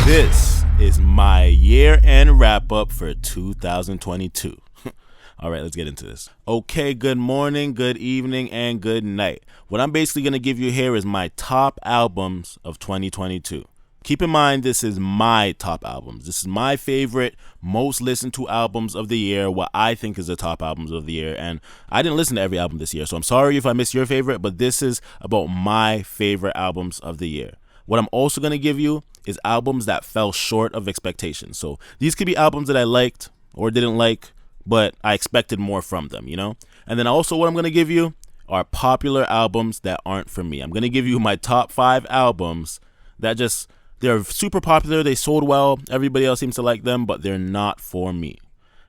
This is my year-end wrap-up for 2022. All right, let's get into this. Okay, good morning, good evening, and good night. What I'm basically going to give you here is my top albums of 2022. Keep in mind, this is my top albums. This is my favorite, most listened to albums of the year, what I think is the top albums of the year. And I didn't listen to every album this year, so I'm sorry if I missed your favorite, but this is about my favorite albums of the year. What I'm also going to give you is albums that fell short of expectations. So these could be albums that I liked or didn't like, but I expected more from them, you know? And then also what I'm going to give you are popular albums that aren't for me. I'm going to give you my top 5 albums that they're super popular, they sold well, everybody else seems to like them, but they're not for me.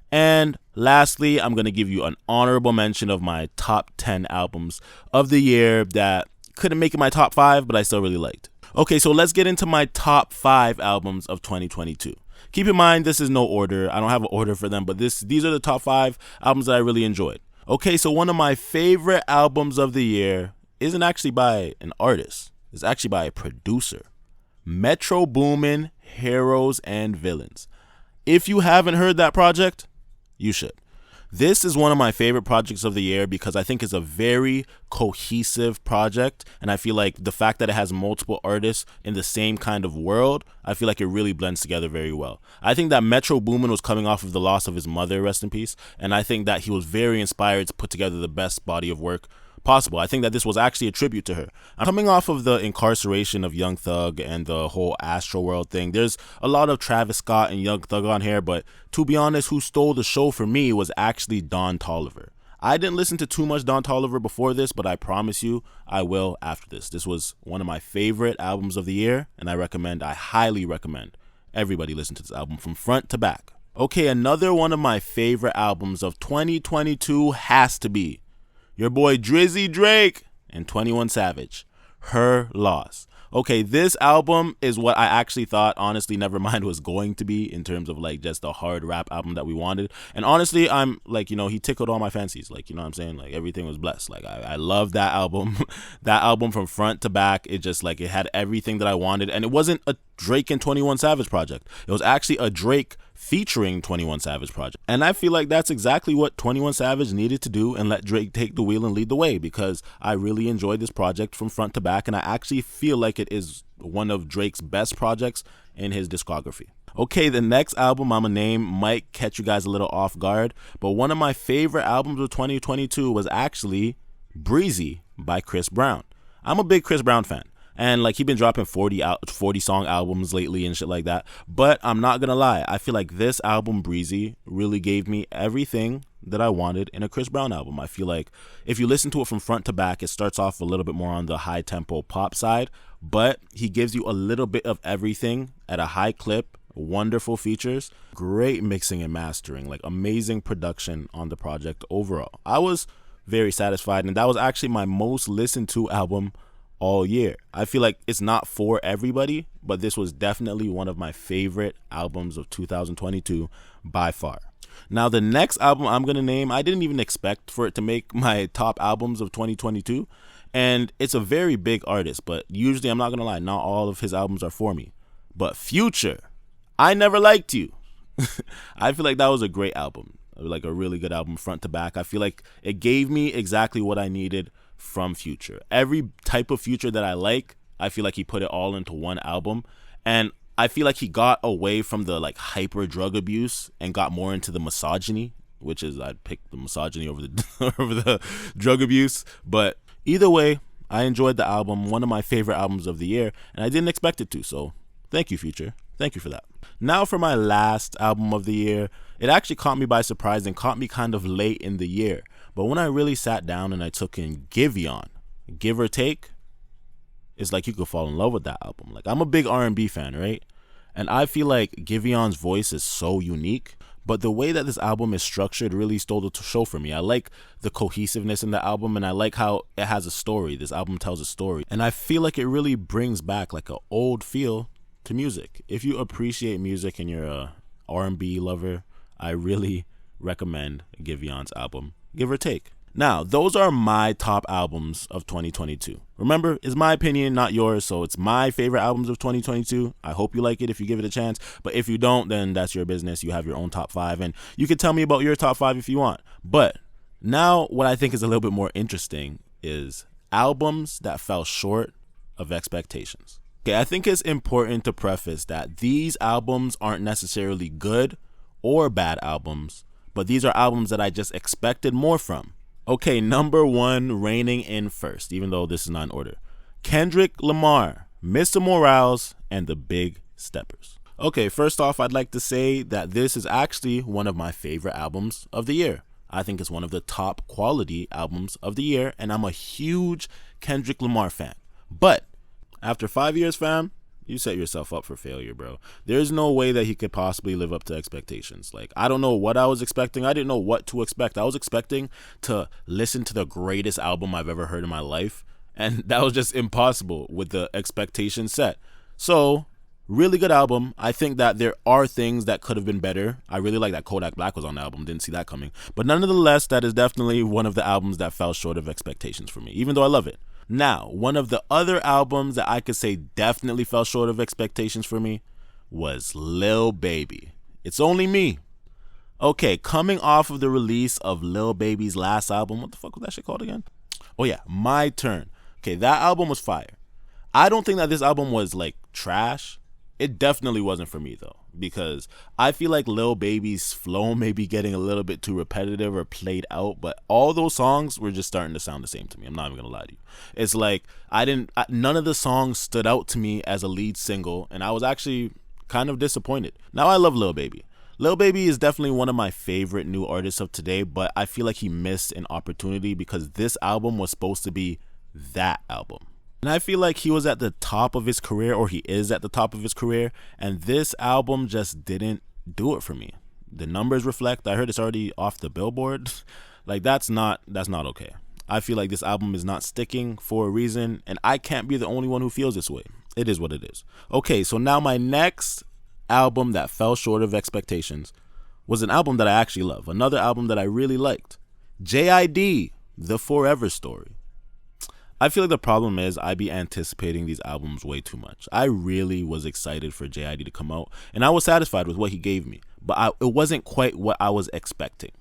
And lastly, I'm going to give you an honorable mention of my top 10 albums of the year that couldn't make it my top 5, but I still really liked. Okay, so let's get into my top 5 albums of 2022. Keep in mind, this is no order. I don't have an order for them, but these are the top 5 albums that I really enjoyed. Okay, so one of my favorite albums of the year isn't actually by an artist. It's actually by a producer. Metro Boomin, Heroes and Villains. If you haven't heard that project, you should. This is one of my favorite projects of the year because I think it's a very cohesive project, and I feel like the fact that it has multiple artists in the same kind of world, I feel like it really blends together very well. I think that Metro Boomin was coming off of the loss of his mother, rest in peace, and I think that he was very inspired to put together the best body of work possible. I think that this was actually a tribute to her. I'm coming off of the incarceration of Young Thug and the whole Astro World thing. There's a lot of Travis Scott and Young Thug on here, but to be honest, who stole the show for me was actually Don Toliver. I didn't listen to too much Don Toliver before this, but I promise you I will after this. This was one of my favorite albums of the year, and I highly recommend everybody listen to this album from front to back. Okay, another one of my favorite albums of 2022 has to be your boy Drizzy Drake and 21 Savage, Her Loss. Okay, this album is what I actually thought, honestly, Nevermind was going to be in terms of like just a hard rap album that we wanted. And honestly, I'm like, he tickled all my fancies. Like, you know what I'm saying? Like, everything was blessed. Like, I love that album. That album from front to back, it had everything that I wanted. And it wasn't a Drake and 21 Savage project. It was actually a Drake featuring 21 Savage project. And I feel like that's exactly what 21 Savage needed to do and let Drake take the wheel and lead the way, because I really enjoyed this project from front to back, and I actually feel like it is one of Drake's best projects in his discography. Okay, the next album I'm gonna name might catch you guys a little off guard, but one of my favorite albums of 2022 was actually Breezy by Chris Brown. I'm a big Chris Brown fan. And like, he's been dropping 40 song albums lately and shit like that. But I'm not gonna lie, I feel like this album, Breezy, really gave me everything that I wanted in a Chris Brown album. I feel like if you listen to it from front to back, it starts off a little bit more on the high tempo pop side, but he gives you a little bit of everything at a high clip. Wonderful features, great mixing and mastering, like amazing production on the project overall. I was very satisfied, and that was actually my most listened to album all year. I feel like it's not for everybody, but this was definitely one of my favorite albums of 2022 by far. Now, the next album I'm going to name, I didn't even expect for it to make my top albums of 2022, and it's a very big artist, but usually, I'm not going to lie, not all of his albums are for me. But Future, I Never Liked You. I feel like that was a great album, like a really good album front to back. I feel like it gave me exactly what I needed from Future. Every type of Future that I like, I feel like he put it all into one album, and I feel like he got away from the like hyper drug abuse and got more into the misogyny, which is, I'd pick the misogyny over the over the drug abuse. But either way, I enjoyed the album, one of my favorite albums of the year, and I didn't expect it to, so thank you, Future. Thank you for that. Now for my last album of the year. It actually caught me by surprise and caught me kind of late in the year. But when I really sat down and I took in Giveon, Give or Take, it's like you could fall in love with that album. Like, I'm a big R&B fan, right? And I feel like Giveon's voice is so unique, but the way that this album is structured really stole the show for me. I like the cohesiveness in the album, and I like how it has a story. This album tells a story, and I feel like it really brings back like an old feel to music. If you appreciate music and you're a R&B lover, I really recommend Giveon's album, Give or Take. Now, those are my top albums of 2022. Remember, it's my opinion, not yours, so it's my favorite albums of 2022. I hope you like it if you give it a chance, but if you don't, then that's your business. You have your own top 5, and you can tell me about your top 5 if you want. But now, what I think is a little bit more interesting is albums that fell short of expectations. Okay, I think it's important to preface that these albums aren't necessarily good or bad albums, but these are albums that I just expected more from. Okay, number 1, reigning in first, even though this is not in order. Kendrick Lamar, Mr. Morales, and the Big Steppers. Okay, first off, I'd like to say that this is actually one of my favorite albums of the year. I think it's one of the top quality albums of the year, and I'm a huge Kendrick Lamar fan. But after 5 years, fam, you set yourself up for failure, bro. There's no way that he could possibly live up to expectations. Like, I don't know what I was expecting. I didn't know what to expect. I was expecting to listen to the greatest album I've ever heard in my life, and that was just impossible with the expectation set. So, really good album. I think that there are things that could have been better. I really like that Kodak Black was on the album. Didn't see that coming. But nonetheless, that is definitely one of the albums that fell short of expectations for me, even though I love it. Now, one of the other albums that I could say definitely fell short of expectations for me was Lil Baby. It's Only Me. Okay, coming off of the release of Lil Baby's last album, what the fuck was that shit called again? Oh yeah, My Turn. Okay, that album was fire. I don't think that this album was like trash. It definitely wasn't for me though, because I feel like Lil Baby's flow may be getting a little bit too repetitive or played out, but all those songs were just starting to sound the same to me. I'm not even gonna lie to you. It's like none of the songs stood out to me as a lead single, and I was actually kind of disappointed. Now I love Lil Baby. Lil Baby is definitely one of my favorite new artists of today, but I feel like he missed an opportunity because this album was supposed to be that album. And I feel like he was at the top of his career, or he is at the top of his career, and this album just didn't do it for me. The numbers reflect, I heard it's already off the Billboard. Like that's not okay. I feel like this album is not sticking for a reason, and I can't be the only one who feels this way. It is what it is. Okay, so now my next album that fell short of expectations was an album that I actually love. Another album that I really liked. JID, The Forever Story. I feel like the problem is I be anticipating these albums way too much. I really was excited for JID to come out, and I was satisfied with what he gave me, but it wasn't quite what I was expecting.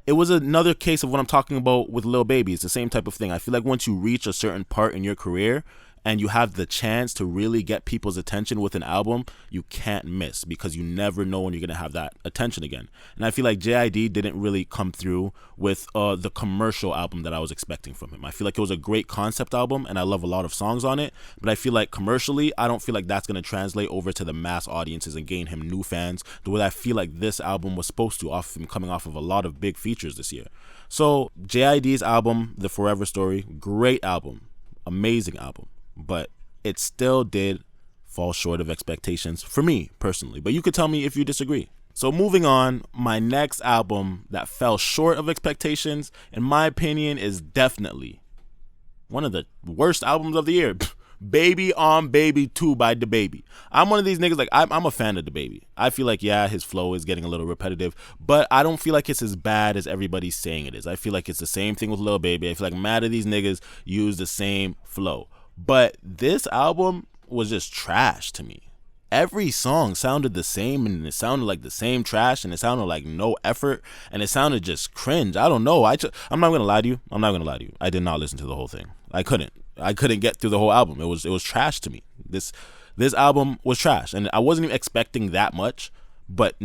It was another case of what I'm talking about with Lil Baby. It's the same type of thing. I feel like once you reach a certain part in your career and you have the chance to really get people's attention with an album, you can't miss, because you never know when you're going to have that attention again. And I feel like JID didn't really come through with the commercial album that I was expecting from him. I feel like it was a great concept album, and I love a lot of songs on it, but I feel like commercially, I don't feel like that's going to translate over to the mass audiences and gain him new fans the way I feel like this album was supposed to, off him coming off of a lot of big features this year. So JID's album, The Forever Story, great album, amazing album, but it still did fall short of expectations for me personally. But you could tell me if you disagree. So moving on, my next album that fell short of expectations, in my opinion, is definitely one of the worst albums of the year. Baby on Baby 2 by DaBaby. I'm one of these niggas, like, I'm a fan of DaBaby. I feel like, yeah, his flow is getting a little repetitive, but I don't feel like it's as bad as everybody's saying it is. I feel like it's the same thing with Lil Baby. I feel like mad of these niggas use the same flow. But this album was just trash to me. Every song sounded the same, and it sounded like the same trash, and it sounded like no effort, and it sounded just cringe. I don't know. I'm not gonna lie to you. I did not listen to the whole thing. I couldn't get through the whole album. It was trash to me. This album was trash, and I wasn't even expecting that much. But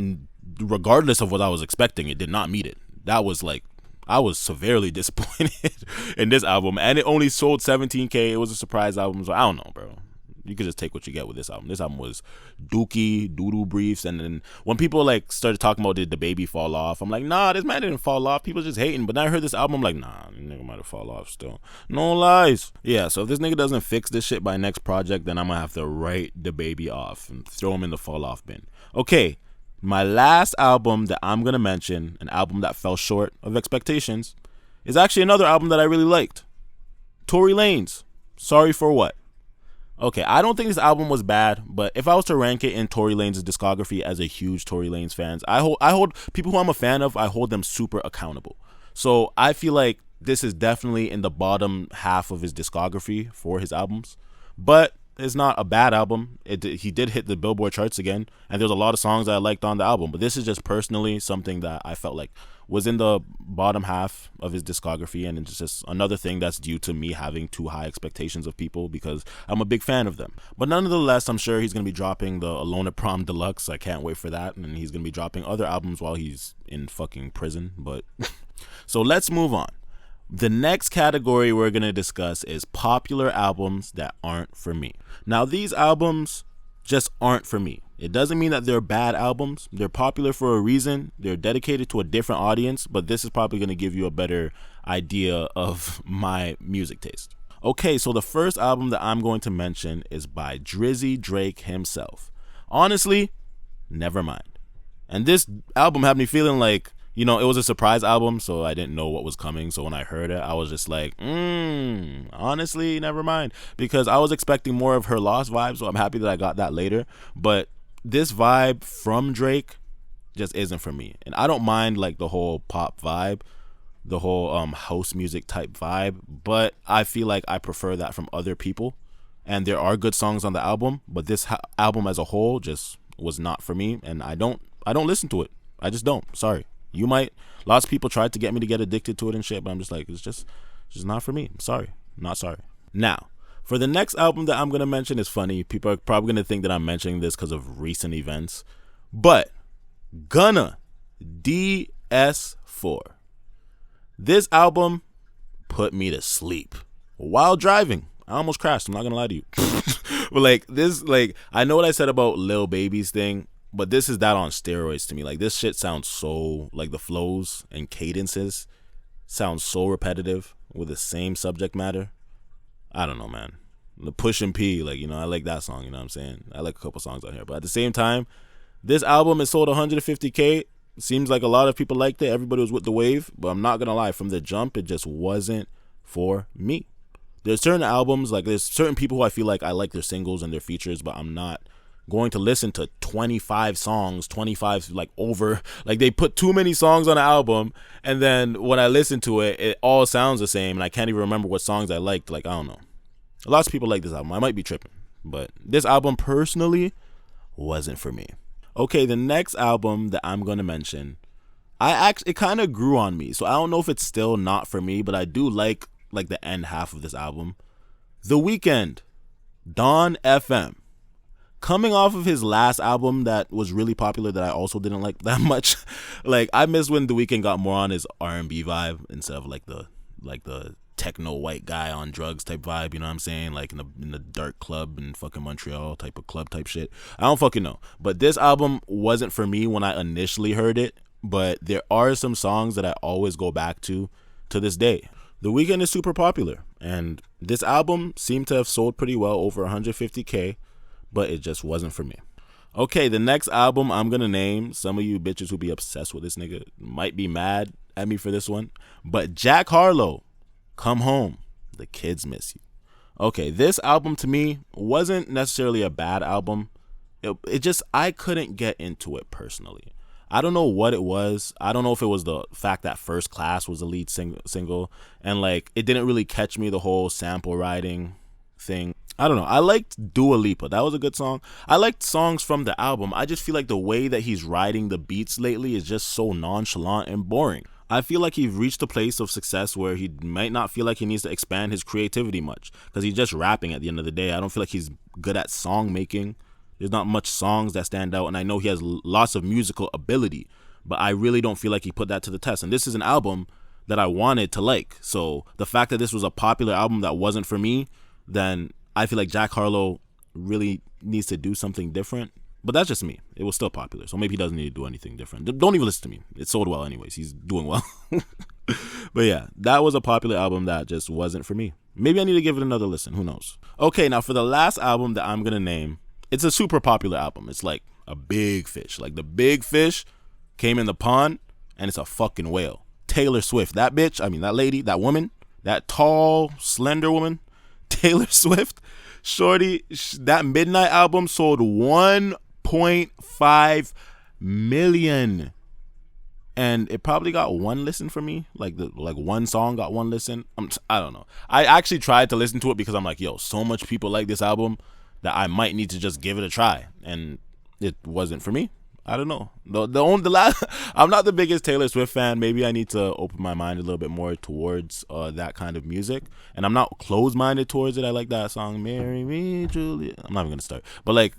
regardless of what I was expecting, it did not meet it. That was like, I was severely disappointed in this album, and it only sold 17K. It was a surprise album, so I don't know, bro. You could just take what you get with this album. This album was dookie, doo-doo briefs, and then when people like started talking about did DaBaby fall off, I'm like, nah, this man didn't fall off. People just hating. But then I heard this album, I'm like, nah, this nigga might have fall off still. No lies. Yeah, so if this nigga doesn't fix this shit by next project, then I'm gonna have to write DaBaby off and throw him in the fall off bin. Okay. My last album that I'm going to mention, an album that fell short of expectations, is actually another album that I really liked. Tory Lanez, Sorry for What. Okay, I don't think this album was bad, but if I was to rank it in Tory Lanez' discography as a huge Tory Lanez fan, I hold people who I'm a fan of, I hold them super accountable. So I feel like this is definitely in the bottom half of his discography for his albums, but it's not a bad album. He did hit the Billboard charts again, and there's a lot of songs that I liked on the album, but this is just personally something that I felt like was in the bottom half of his discography, and it's just another thing that's due to me having too high expectations of people because I'm a big fan of them. But nonetheless, I'm sure he's going to be dropping the Alone at Prom Deluxe. I can't wait for that, and he's going to be dropping other albums while he's in fucking prison. But so let's move on. The next category we're going to discuss is popular albums that aren't for me. Now, these albums just aren't for me. It doesn't mean that they're bad albums. They're popular for a reason. They're dedicated to a different audience, but this is probably going to give you a better idea of my music taste. Okay, so the first album that I'm going to mention is by Drizzy Drake himself. Honestly, never mind. And this album had me feeling like, it was a surprise album, so I didn't know what was coming. So when I heard it, I was just like, honestly, never mind. Because I was expecting more of Her Lost vibe, so I'm happy that I got that later. But this vibe from Drake just isn't for me. And I don't mind like the whole pop vibe, the whole house music type vibe, but I feel like I prefer that from other people. And there are good songs on the album, but this album as a whole just was not for me, and I don't listen to it. I just don't. Sorry. You might. Lots of people tried to get me to get addicted to it and shit, but I'm just like, it's just not for me. I'm sorry. Not sorry. Now, for the next album that I'm going to mention, is funny. People are probably going to think that I'm mentioning this because of recent events, but Gunna DS4. This album put me to sleep while driving. I almost crashed. I'm not going to lie to you. But like this, like, I know what I said about Lil Baby's thing, but this is that on steroids to me. Like, this shit sounds so, like, the flows and cadences sound so repetitive with the same subject matter. I don't know, man. The Push and P, like, I like that song, you know what I'm saying? I like a couple songs on here. But at the same time, this album is sold 150K. Seems like a lot of people liked it. Everybody was with the wave. But I'm not going to lie. From the jump, it just wasn't for me. There's certain albums, like, there's certain people who I feel like I like their singles and their features, but I'm not going to listen to 25 songs, 25 like over, like they put too many songs on an album, and then when I listen to it, it all sounds the same, and I can't even remember what songs I liked. Like, I don't know. Lots of people like this album. I might be tripping, but this album personally wasn't for me. Okay, the next album that I'm going to mention, it kind of grew on me, so I don't know if it's still not for me, but I do like the end half of this album. The Weeknd, Dawn FM. Coming off of his last album that was really popular that I also didn't like that much, like, I miss when The Weeknd got more on his R&B vibe instead of like the techno white guy on drugs type vibe, you know what I'm saying? Like in the dark club in fucking Montreal type of club type shit. I don't fucking know. But this album wasn't for me when I initially heard it, but there are some songs that I always go back to this day. The Weeknd is super popular, and this album seemed to have sold pretty well, over 150K, but it just wasn't for me. Okay, the next album I'm going to name, some of you bitches who be obsessed with this nigga might be mad at me for this one, but Jack Harlow, Come Home, The Kids Miss You. Okay, this album to me wasn't necessarily a bad album. It just, I couldn't get into it personally. I don't know what it was. I don't know if it was the fact that First Class was the lead single, and like it didn't really catch me, the whole sample writing thing. I don't know. I liked Dua Lipa. That was a good song. I liked songs from the album. I just feel like the way that he's writing the beats lately is just so nonchalant and boring. I feel like he's reached a place of success where he might not feel like he needs to expand his creativity much, because he's just rapping at the end of the day. I don't feel like he's good at song making. There's not much songs that stand out, and I know he has lots of musical ability, but I really don't feel like he put that to the test. And this is an album that I wanted to like. So the fact that this was a popular album that wasn't for me, then I feel like Jack Harlow really needs to do something different. But that's just me. It was still popular, so maybe he doesn't need to do anything different. Don't even listen to me. It sold well anyways. He's doing well. But yeah, that was a popular album that just wasn't for me. Maybe I need to give it another listen. Who knows? Okay, now for the last album that I'm going to name, it's a super popular album. It's like a big fish. Like the big fish came in the pond, and it's a fucking whale. Taylor Swift. That bitch, I mean that lady, that woman, that tall, slender woman, Taylor Swift. Shorty, that Midnight album sold 1.5 million. and it probably got one listen for me. Like one song got one listen. I don't know. I actually tried to listen to it because I'm like, yo, so much people like this album that I might need to just give it a try, and it wasn't for me. I don't know. The last, I'm not the biggest Taylor Swift fan. Maybe I need to open my mind a little bit more towards that kind of music. And I'm not closed-minded towards it. I like that song, "Marry Me, Julia." I'm not even gonna start, but like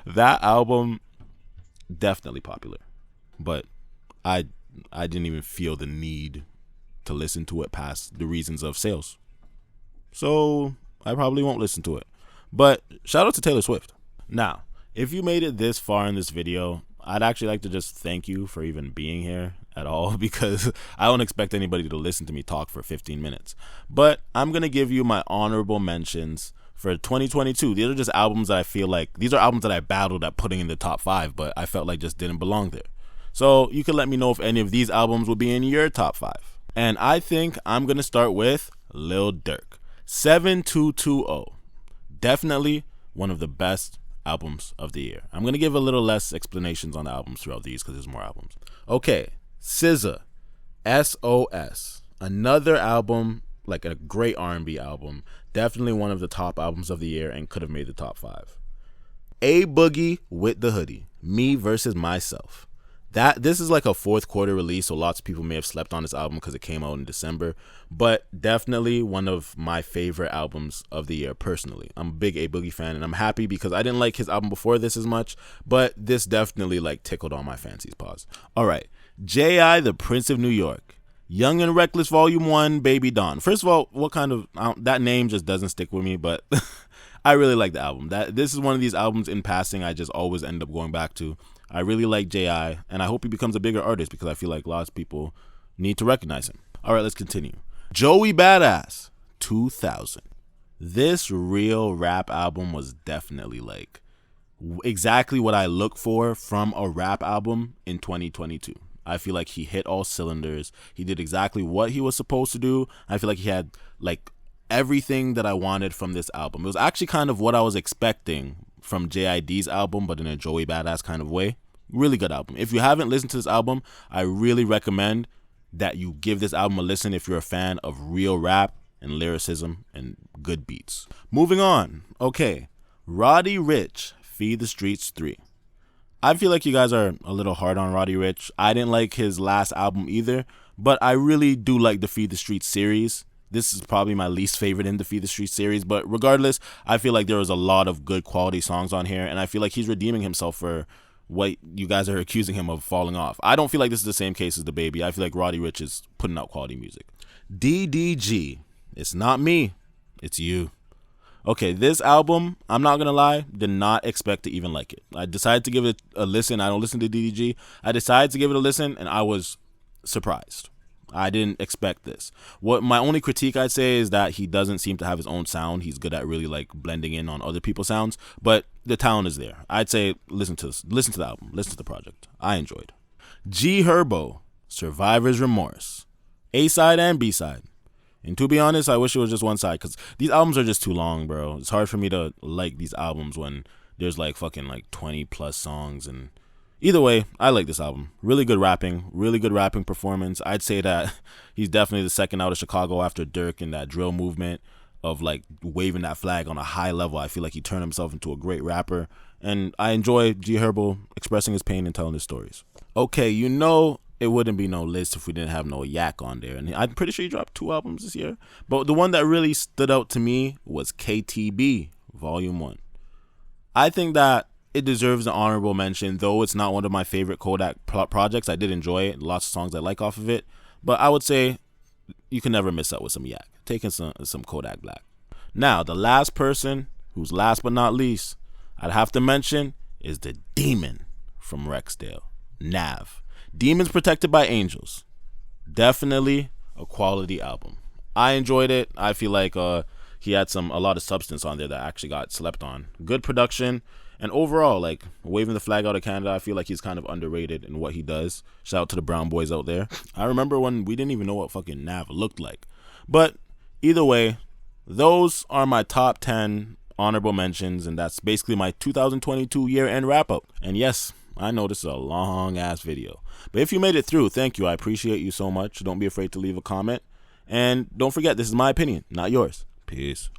that album, definitely popular. But I didn't even feel the need to listen to it past the reasons of sales. So I probably won't listen to it. But shout out to Taylor Swift. Now, if you made it this far in this video, I'd actually like to just thank you for even being here at all, because I don't expect anybody to listen to me talk for 15 minutes. But I'm going to give you my honorable mentions for 2022. These are just albums that I feel like, these are albums that I battled at putting in the top 5, but I felt like just didn't belong there. So you can let me know if any of these albums will be in your top 5. And I think I'm going to start with Lil Durk. 7220. Definitely one of the best albums of the year. I'm going to give a little less explanations on the albums throughout these because there's more albums. Okay, SZA, SOS. Another album, like a great R&B album. Definitely one of the top albums of the year and could have made the top 5. A Boogie with the Hoodie, Me versus Myself. This is like a fourth quarter release, so lots of people may have slept on this album because it came out in December, but definitely one of my favorite albums of the year personally. I'm a big A Boogie fan, and I'm happy because I didn't like his album before this as much, but this definitely like tickled all my fancies. Pause. All right, J.I. the Prince of New York, Young and Reckless Volume 1, Baby Dawn. First of all, what kind of that name just doesn't stick with me, but I really like the album. This is one of these albums in passing I just always end up going back to. I really like J.I., and I hope he becomes a bigger artist because I feel like lots of people need to recognize him. All right, let's continue. Joey Badass, 2000. This real rap album was definitely like exactly what I look for from a rap album in 2022. I feel like he hit all cylinders. He did exactly what he was supposed to do. I feel like he had like everything that I wanted from this album. It was actually kind of what I was expecting from JID's album, but in a Joey Badass kind of way. Really good album. If you haven't listened to this album, I really recommend that you give this album a listen if you're a fan of real rap and lyricism and good beats. Moving on. Okay. Roddy Ricch, Feed the Streets 3. I feel like you guys are a little hard on Roddy Ricch. I didn't like his last album either, but I really do like the Feed the Streets series. This is probably my least favorite in the Feed the Streets series, but regardless, I feel like there was a lot of good quality songs on here, and I feel like he's redeeming himself for what you guys are accusing him of falling off. I don't feel like this is the same case as DaBaby. I feel like Roddy Ricch is putting out quality music. DDG. It's not me. It's you. Okay, this album, I'm not going to lie, did not expect to even like it. I decided to give it a listen. I don't listen to DDG. I decided to give it a listen, and I was surprised. I didn't expect this. What my only critique I'd say is that he doesn't seem to have his own sound. He's good at really like blending in on other people's sounds, but the talent is there. I'd say listen to this. Listen to the album. Listen to the project. I enjoyed. G Herbo, Survivor's Remorse, A-side and B-side. And to be honest, I wish it was just one side because these albums are just too long, bro. It's hard for me to like these albums when there's like fucking like 20 plus songs. And either way, I like this album. Really good rapping performance. I'd say that he's definitely the second out of Chicago after Dirk in that drill movement of like waving that flag on a high level. I feel like he turned himself into a great rapper. And I enjoy G Herbo expressing his pain and telling his stories. Okay, you know it wouldn't be no list if we didn't have no Yak on there. And I'm pretty sure he dropped 2 albums this year. But the one that really stood out to me was KTB, Volume 1. I think that it deserves an honorable mention, though it's not one of my favorite Kodak projects. I did enjoy it. Lots of songs I like off of it. But I would say you can never miss out with some Yak. Taking some Kodak Black. Now, the last person, who's last but not least, I'd have to mention is the Demon from Rexdale, Nav. Demons Protected by Angels. Definitely a quality album. I enjoyed it. I feel like he had a lot of substance on there that actually got slept on. Good production. And overall, like, waving the flag out of Canada, I feel like he's kind of underrated in what he does. Shout out to the brown boys out there. I remember when we didn't even know what fucking Nav looked like. But either way, those are my top 10 honorable mentions, and that's basically my 2022 year-end wrap-up. And yes, I know this is a long ass video. But if you made it through, thank you. I appreciate you so much. Don't be afraid to leave a comment. And don't forget, this is my opinion, not yours. Peace.